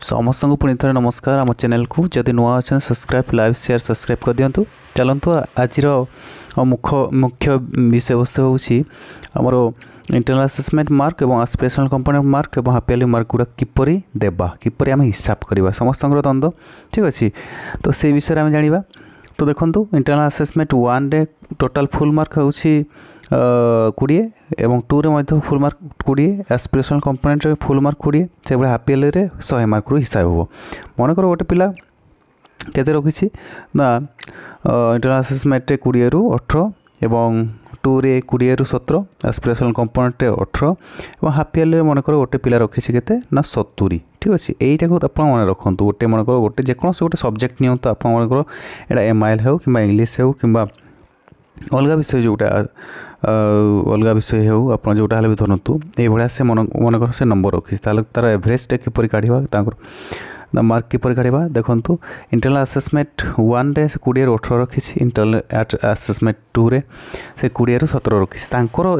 समस्त को पुणी थे नमस्कार आम चैनल को जदि नुआ अच्छा सब्सक्राइब लाइक शेयर सब्सक्राइब कर दिंतु। चलतु आज मुख्य विषय वस्तु होमर इंटरनल असेसमेंट मार्क और एस्पिरेशनल कंपोनेंट मार्क और हाफ इयरली मार्क गुड़ा किपरि देबा किपरि आम हिसाब करवा समस्त द्वंद्व ठीक अच्छे। तो से विषय आम जाना। तो देखो इंटरनल असेसमेंट 1 रे टोटाल फुल मार्क हो 20 एवं 2 रे फुल मार्क 20 एस्पिरेशनल कंपोनेंट रे फुल मार्क 20 से भाई हाफ इयरली रे 100 मार्क रू हिसाब हो। मनकर गोटे पिला केते रखी ना इंटरनल असेसमेंट रे 20 रू 18 एवं 2 रे 20 रू 17 एस्पिरेशनल कंपोनेंट रे 18 और हाफ इयरली रे मनकर गोटे पिला रखी केते ना 70 ठीक अच्छे। यहीटा को आप मन रखु गोटे मनकर गोटे जेकोसी गोटे सब्जेक्ट नियंतु आप मनकर एटा एमआईएल हो कि इंग्लिश हो कि अलग विषय जोटा अलग विषय हो आप जोटा भी धरतु ये से मनकर से नंबर रखी तार एवरेजटा किपर काढ़ा ना मार्क किपर काढ़ा। देखो इंटरनल असेसमेंट 1 रे 20 रू 18 रखी इंटरनल असेसमेंट 2 रे से 20 रू 17 रखी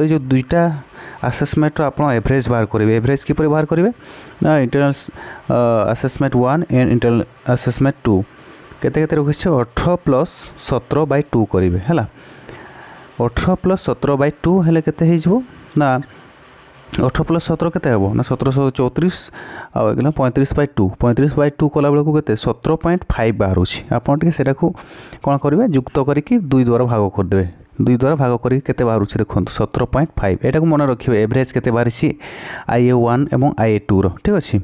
ये जो दुईटा असेसमेंट आप एवरेज बाहर करेंगे। एवरेज किपर बाहर करेंगे ना internal assessment 1 and internal assessment 2 केते रखी 18 प्लस 17/2 करेंगे है 18 प्लस 17/2 हेले केते हो ना 18 प्लस 17 केते हो ना 1734 आउ 35/2 35/2 कला बेलू के 17.5 बाहर आपड़ से कौन करेंगे युक्त करके 2 द्वारा भाग करदे 2 द्वारा भाग करके बाहर देखो 17.5 यहाँ मन रखिए एवरेज केते बाहर IA1 एवं IA2 रो ठीक अच्छे।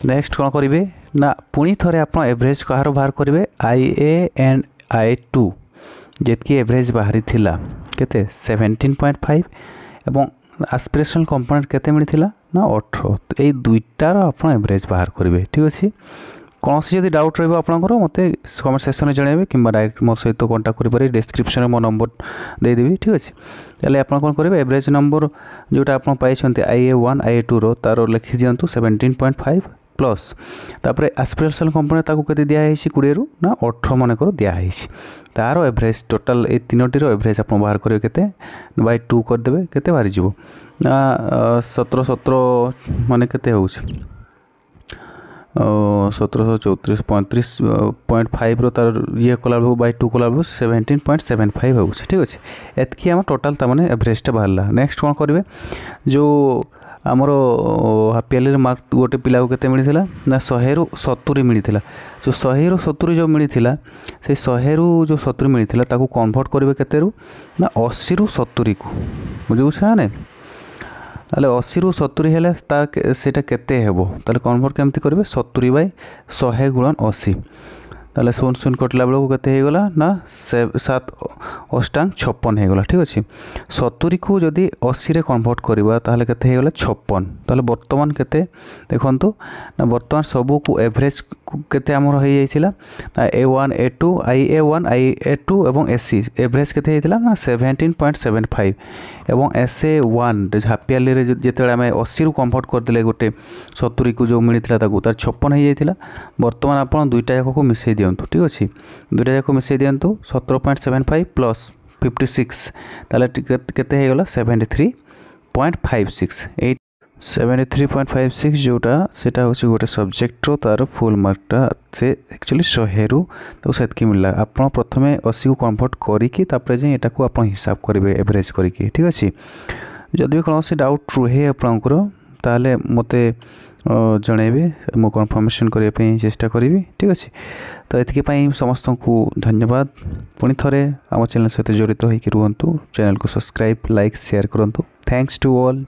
नेक्स्ट कौन करेंगे ना पुणी थे आप एवरेज कहार बाहर करेंगे IA एंड IA2 जितकी एवरेज बाहरी थिला केते 17.5 एवं एस्पिरेशनल कंपोनेंट केते मिलथिला ना 18 ये दुईटार आप एवरेज बाहर करेंगे ठीक अच्छे। कौन सी जब डाउट रहा आपंकर मत कमेंट सेक्शन में जनइबे कि डायरेक्ट मो सहित कंटाक्ट करेंगे डिस्क्रिप्शन में मो नंबर देदेवी ठीक अच्छे। तेल आप कौन करेंगे एवरेज नंबर जोटा आप IA1 IA2 रो तार लिखि दिंतु 17.5 प्लस तापर एस्पिरेशनल कंपोनेंट ताको केते दिया है 20 रू ना 18 मनकर दिया है तार एवरेज टोटाल ए तीनोटी रो एवरेज आप बाहर करेंगे केते बाय 2 करदेवे केते बाहरी जीवो ना 17 माने केते हो 1734 35.5 रो तार ये कला बाय 2 कला 17.75 हो ठीक अच्छे। एतकी आम टोटाल तमाने एवरेजटा बाहरला। नेक्स्ट कौन करेंगे जो आमर हाफ इयरली मार्क गोटे पिला को मिलता ना 100 रू 70 मिलता जो 100 रू 70 जो मिलता से 100 रू जो 70 मिलता ताको कन्वर्ट करेंगे केते रू ना 80 रू 70 को बुझे ना ताले 80 रू 70 हेले तार सेटा केते हेबो ताले कन्वर्ट केमती करेंगे 70/100 गुणन 80 ताले 0 कटला बेलू केते होगला ना 7 अष्टांग 56 होगला ठीक अच्छे। 70 को जदि 80 रे कन्वर्ट करवा ताले केते होगला 56 ताले वर्तमान केते देखंतु ना वर्तमान सबू को एवरेज केते हमर हो जाइथिला ना A1 A2 IA1 IA2 एवं SC एवरेज केते हेतिला ना 17.75 एवं SA1 हाफ इयरली रे जेते आम 80 रू कन्वर्ट करदेले गोटे 70 को जो मिलता तार 56 हो जाइथिला। वर्तमान आप दुईटा जाक को मिसई दिंतु ठीक अच्छे दुईटा जाक मिसई दिंतु 17.75 प्लस 56 ताले केते होगला 73.56 73.56 जोटा सेटा होछि गोटे सब्जेक्ट रो तार फुल मार्कटा से एक्चुअली 100 रू तो सेतकी मिलला आप प्रथमे 80 को कन्वर्ट करिकी तापर जे एटा को आप हिसाब करेंगे एवरेज करिकी ठीक अच्छे। जदि भी कौन डाउट रुहे आपंकर ताले मते जनइबे मो कन्फर्मेशन करने चेष्टा करी ठीक अच्छे। तो ये समस्त को धन्यवाद पुणी थे आम चैनल सहित जड़ित होकर रुहतु चैनल को सब्सक्राइब लाइक शेयर करूँ। Thanks to all.